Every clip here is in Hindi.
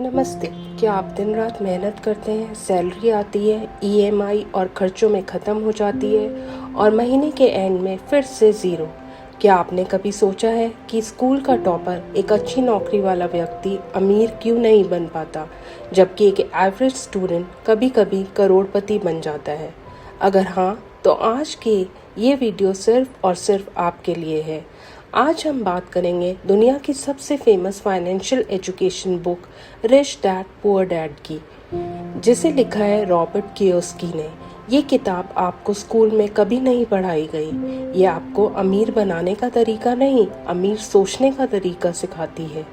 नमस्ते। क्या आप दिन रात मेहनत करते हैं, सैलरी आती है, ईएमआई और खर्चों में ख़त्म हो जाती है और महीने के एंड में फिर से ज़ीरो? क्या आपने कभी सोचा है कि स्कूल का टॉपर, एक अच्छी नौकरी वाला व्यक्ति अमीर क्यों नहीं बन पाता, जबकि एक एवरेज स्टूडेंट कभी कभी करोड़पति बन जाता है? अगर हाँ, तो आज की ये वीडियो सिर्फ और सिर्फ आपके लिए है। आज हम बात करेंगे दुनिया की सबसे famous financial education book rich dad poor dad की, जिसे लिखा है रॉबर्ट कियोसाकी ने। ये किताब आपको स्कूल में कभी नहीं पढ़ाई गई। ये आपको अमीर बनाने का तरीका नहीं, अमीर सोचने का तरीका सिखाती है।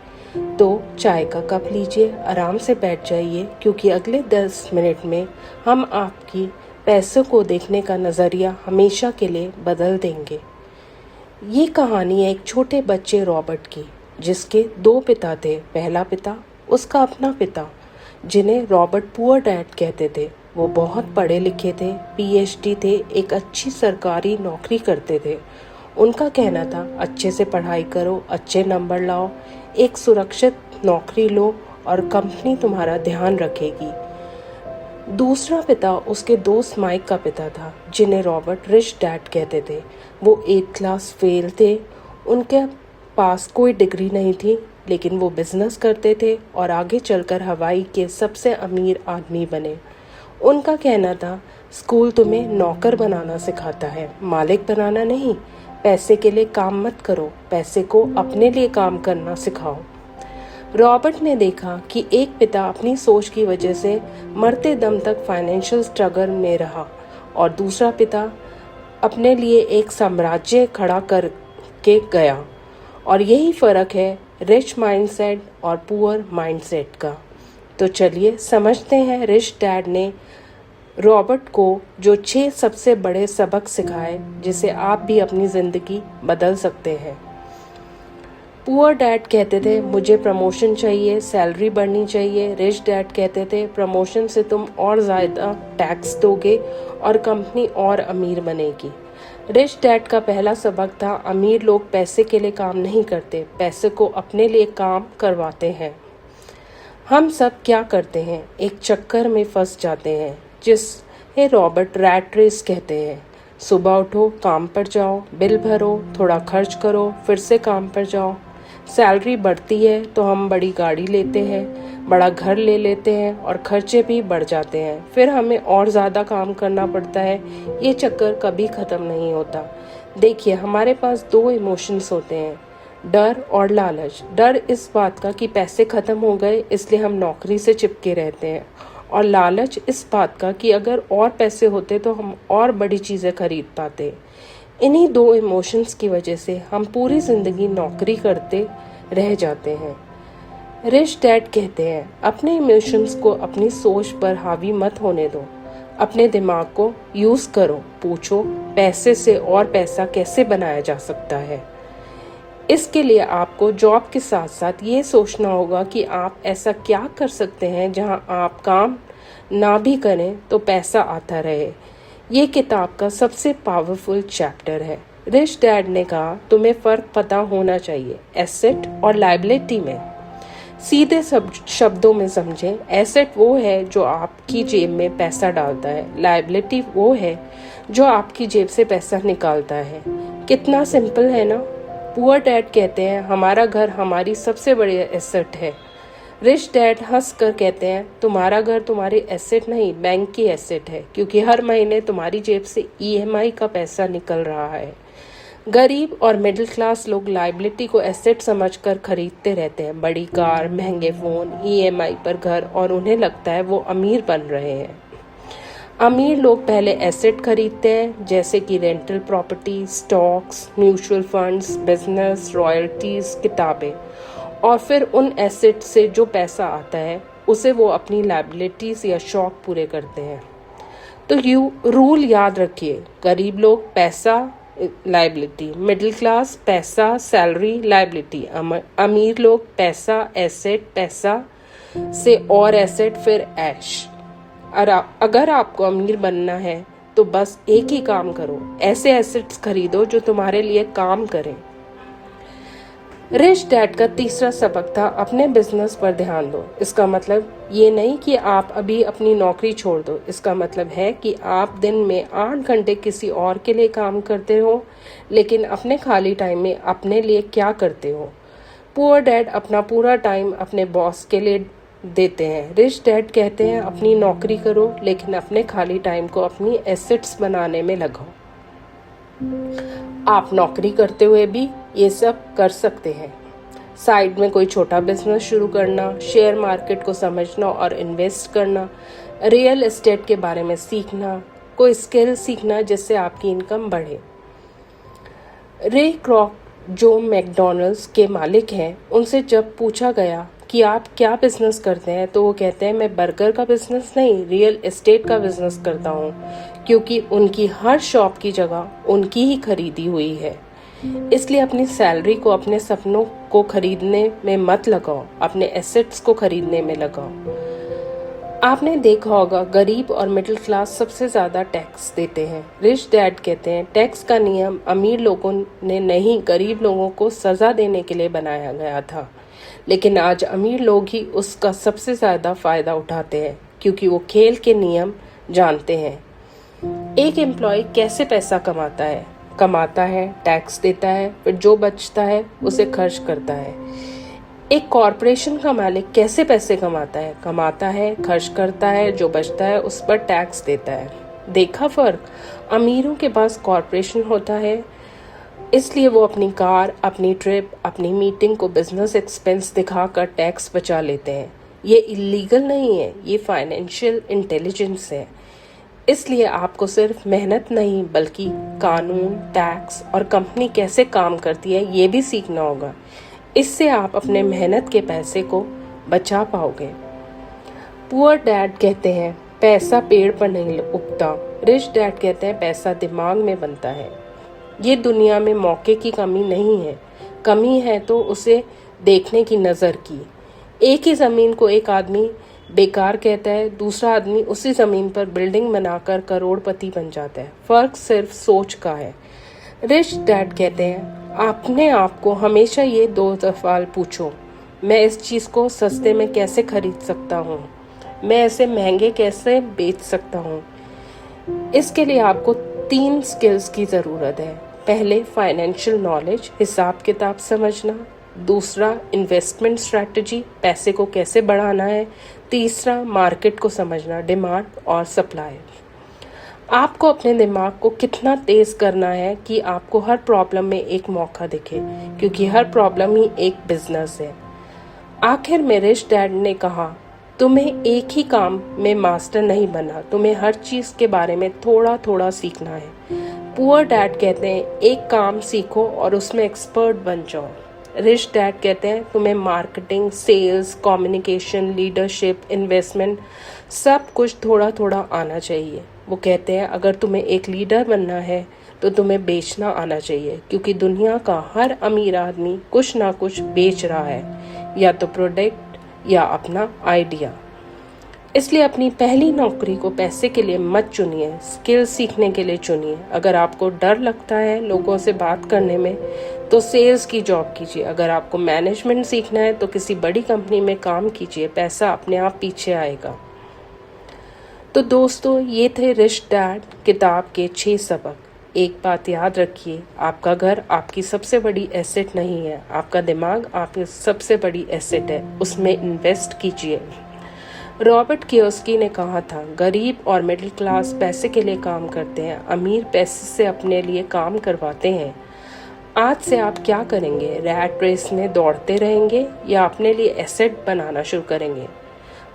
तो चाय का कप लीजिए, आराम से बैठ जाइए, क्योंकि अगले 10 मिनट में हम आपकी पैसों को देखने का नज़रिया हमेशा के लिए बदल देंगे। ये कहानी है एक छोटे बच्चे रॉबर्ट की, जिसके 2 पिता थे। पहला पिता उसका अपना पिता, जिन्हें रॉबर्ट पुअर डैड कहते थे। वो बहुत पढ़े लिखे थे, पीएचडी थे, एक अच्छी सरकारी नौकरी करते थे। उनका कहना था, अच्छे से पढ़ाई करो, अच्छे नंबर लाओ, एक सुरक्षित नौकरी लो और कंपनी तुम्हारा ध्यान रखेगी। दूसरा पिता उसके दोस्त माइक का पिता था, जिन्हें रॉबर्ट रिच डैड कहते थे। वो 8th क्लास फेल थे, उनके पास कोई डिग्री नहीं थी, लेकिन वो बिजनेस करते थे और आगे चलकर हवाई के सबसे अमीर आदमी बने। उनका कहना था, स्कूल तुम्हें नौकर बनाना सिखाता है, मालिक बनाना नहीं। पैसे के लिए काम मत करो, पैसे को अपने लिए काम करना सिखाओ। रॉबर्ट ने देखा कि एक पिता अपनी सोच की वजह से मरते दम तक फाइनेंशियल स्ट्रगल में रहा और दूसरा पिता अपने लिए एक साम्राज्य खड़ा करके गया। और यही फ़र्क है रिच माइंडसेट और पुअर माइंडसेट का। तो चलिए समझते हैं रिच डैड ने रॉबर्ट को जो 6 सबसे बड़े सबक सिखाए, जिसे आप भी अपनी ज़िंदगी बदल सकते हैं। पुअर डैड कहते थे, मुझे प्रमोशन चाहिए, सैलरी बढ़नी चाहिए। रिच डैड कहते थे, प्रमोशन से तुम और ज़्यादा टैक्स दोगे और कंपनी और अमीर बनेगी। रिच डैड का पहला सबक था, अमीर लोग पैसे के लिए काम नहीं करते, पैसे को अपने लिए काम करवाते हैं। हम सब क्या करते हैं, एक चक्कर में फंस जाते हैं, जिसे रॉबर्ट रैट रेस कहते हैं। सुबह उठो, काम पर जाओ, बिल भरो, थोड़ा खर्च करो, फिर से काम पर जाओ। सैलरी बढ़ती है तो हम बड़ी गाड़ी लेते हैं, बड़ा घर ले लेते हैं और खर्चे भी बढ़ जाते हैं। फिर हमें और ज़्यादा काम करना पड़ता है। ये चक्कर कभी ख़त्म नहीं होता। देखिए, हमारे पास 2 इमोशंस होते हैं, डर और लालच। डर इस बात का कि पैसे ख़त्म हो गए, इसलिए हम नौकरी से चिपके रहते हैं, और लालच इस बात का कि अगर और पैसे होते तो हम और बड़ी चीज़ें खरीद पाते। इन्हीं 2 इमोशंस की वजह से हम पूरी ज़िंदगी नौकरी करते रह जाते हैं। रिच डैड कहते हैं, अपने इमोशंस को अपनी सोच पर हावी मत होने दो, अपने दिमाग को यूज़ करो, पूछो पैसे से और पैसा कैसे बनाया जा सकता है। इसके लिए आपको जॉब के साथ साथ ये सोचना होगा कि आप ऐसा क्या कर सकते हैं जहां आप काम ना भी करें तो पैसा आता रहे। ये किताब का सबसे पावरफुल चैप्टर है। रिच डैड ने कहा, तुम्हें फ़र्क पता होना चाहिए एसेट और लायबिलिटी में। सीधे शब्दों में समझें, एसेट वो है जो आपकी जेब में पैसा डालता है, लायबिलिटी वो है जो आपकी जेब से पैसा निकालता है। कितना सिंपल है ना। पुअर डैड कहते हैं, हमारा घर हमारी सबसे बड़ी एसेट है। रिच डैड हंस कर कहते हैं, तुम्हारा घर तुम्हारी एसेट नहीं, बैंक की एसेट है, क्योंकि हर महीने तुम्हारी जेब से ईएमआई का पैसा निकल रहा है। गरीब और मिडिल क्लास लोग लायबिलिटी को एसेट समझकर खरीदते रहते हैं, बड़ी कार, महंगे फ़ोन, ईएमआई पर घर, और उन्हें लगता है वो अमीर बन रहे हैं। अमीर लोग पहले एसेट खरीदते हैं, जैसे कि rental property, stocks, mutual funds, business, royalties, किताबें, और फिर उन एसेट से जो पैसा आता है उसे वो अपनी लायबिलिटीज़ या शौक पूरे करते हैं। तो रूल याद रखिए, गरीब लोग पैसा लायबिलिटी, मिडिल क्लास पैसा सैलरी लायबिलिटी, अमीर लोग पैसा एसेट, पैसा से और एसेट, फिर ऐश। अगर आपको अमीर बनना है तो बस एक ही काम करो, ऐसे एसेट्स खरीदो जो तुम्हारे लिए काम करें। रिच डैड का तीसरा सबक था अपने बिजनेस पर ध्यान दो। इसका मतलब ये नहीं कि आप अभी अपनी नौकरी छोड़ दो, इसका मतलब है कि आप दिन में 8 घंटे किसी और के लिए काम करते हो, लेकिन अपने खाली टाइम में अपने लिए क्या करते हो। पुअर डैड अपना पूरा टाइम अपने बॉस के लिए देते हैं। रिच डैड कहते हैं अपनी नौकरी करो, लेकिन अपने खाली टाइम को अपनी एसेट्स बनाने में लगाओ। आप नौकरी करते हुए भी ये सब कर सकते हैं। साइड में कोई छोटा बिजनेस शुरू करना, शेयर मार्केट को समझना और इन्वेस्ट करना, रियल एस्टेट के बारे में सीखना, कोई स्किल सीखना जिससे आपकी इनकम बढ़े। रे क्रॉक जो मैकडॉनल्ड्स के मालिक हैं, उनसे जब पूछा गया कि आप क्या बिजनेस करते हैं, तो वो कहते हैं मैं बर्गर का बिजनेस नहीं, रियल एस्टेट का बिजनेस करता हूँ, क्योंकि उनकी हर शॉप की जगह उनकी ही खरीदी हुई है। इसलिए अपनी सैलरी को अपने सपनों को खरीदने में मत लगाओ, अपने एसेट्स को खरीदने में लगाओ। आपने देखा होगा गरीब और मिडिल क्लास सबसे ज़्यादा टैक्स देते हैं। रिच डैड कहते हैं टैक्स का नियम अमीर लोगों ने नहीं, गरीब लोगों को सज़ा देने के लिए बनाया गया था, लेकिन आज अमीर लोग ही उसका सबसे ज़्यादा फ़ायदा उठाते हैं, क्योंकि वो खेल के नियम जानते हैं। एक एम्प्लॉय कैसे पैसा कमाता है, टैक्स देता है, फिर जो बचता है उसे खर्च करता है। एक कॉरपोरेशन का मालिक कैसे पैसे कमाता है, खर्च करता है, जो बचता है उस पर टैक्स देता है। देखा फर्क? अमीरों के पास कॉरपोरेशन होता है, इसलिए वो अपनी कार, अपनी ट्रिप, अपनी मीटिंग को बिजनेस एक्सपेंस दिखाकर टैक्स बचा लेते हैं। ये इलीगल नहीं है, ये फाइनेंशियल इंटेलिजेंस है। इसलिए आपको सिर्फ मेहनत नहीं, बल्कि कानून, टैक्स और कंपनी कैसे काम करती है ये भी सीखना होगा। इससे आप अपने मेहनत के पैसे को बचा पाओगे। पुअर डैड कहते हैं पैसा पेड़ पर नहीं उगता। रिच डैड कहते हैं पैसा दिमाग में बनता है। ये दुनिया में मौके की कमी नहीं है, कमी है तो उसे देखने की नज़र की। एक ही ज़मीन को एक आदमी बेकार कहता है, दूसरा आदमी उसी ज़मीन पर बिल्डिंग बनाकर करोड़पति बन जाता है। फ़र्क सिर्फ सोच का है। रिच डैड कहते हैं अपने आप को हमेशा ये 2 सवाल पूछो, मैं इस चीज़ को सस्ते में कैसे खरीद सकता हूँ, मैं इसे महंगे कैसे बेच सकता हूँ। इसके लिए आपको 3 स्किल्स की ज़रूरत है। पहले फाइनेंशियल नॉलेज, हिसाब किताब समझना। दूसरा इन्वेस्टमेंट स्ट्रैटेजी, पैसे को कैसे बढ़ाना है। तीसरा मार्केट को समझना, डिमांड और सप्लाई। आपको अपने दिमाग को कितना तेज करना है कि आपको हर प्रॉब्लम में एक मौका दिखे, क्योंकि हर प्रॉब्लम ही एक बिजनेस है। आखिर में रिच डैड ने कहा तुम्हें एक ही काम में मास्टर नहीं बनना, तुम्हें हर चीज़ के बारे में थोड़ा थोड़ा सीखना है। पुअर डैड कहते हैं एक काम सीखो और उसमें एक्सपर्ट बन जाओ। रिच डैड कहते हैं तुम्हें marketing, sales, communication, leadership, investment सब कुछ थोड़ा थोड़ा आना चाहिए। वो कहते हैं अगर तुम्हें एक लीडर बनना है तो तुम्हें बेचना आना चाहिए, क्योंकि दुनिया का हर अमीर आदमी कुछ ना कुछ बेच रहा है, या तो प्रोडक्ट या अपना आइडिया। इसलिए अपनी पहली नौकरी को पैसे के लिए मत चुनिए, स्किल सीखने के लिए चुनिए। अगर आपको डर लगता है लोगों से बात करने में तो सेल्स की जॉब कीजिए। अगर आपको मैनेजमेंट सीखना है तो किसी बड़ी कंपनी में काम कीजिए, पैसा अपने आप पीछे आएगा। तो दोस्तों, ये थे रिच डैड किताब के 6 सबक। एक बात याद रखिए, आपका घर आपकी सबसे बड़ी एसेट नहीं है, आपका दिमाग आपकी सबसे बड़ी एसेट है, उसमें इन्वेस्ट कीजिए। रॉबर्ट कियोसाकी ने कहा था गरीब और मिडिल क्लास पैसे के लिए काम करते हैं, अमीर पैसे से अपने लिए काम करवाते हैं। आज से आप क्या करेंगे? रैट रेस में दौड़ते रहेंगे या अपने लिए एसेट बनाना शुरू करेंगे?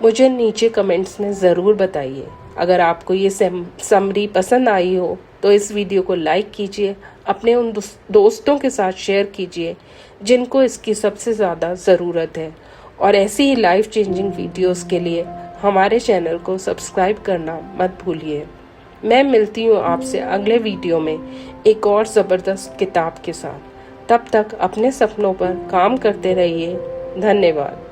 मुझे नीचे कमेंट्स में ज़रूर बताइए। अगर आपको ये समरी पसंद आई हो तो इस वीडियो को लाइक कीजिए, अपने उन दोस्तों के साथ शेयर कीजिए जिनको इसकी सबसे ज़्यादा ज़रूरत है, और ऐसी ही लाइफ चेंजिंग वीडियोस के लिए हमारे चैनल को सब्सक्राइब करना मत भूलिए। मैं मिलती हूँ आपसे अगले वीडियो में एक और ज़बरदस्त किताब के साथ। तब तक अपने सपनों पर काम करते रहिए। धन्यवाद।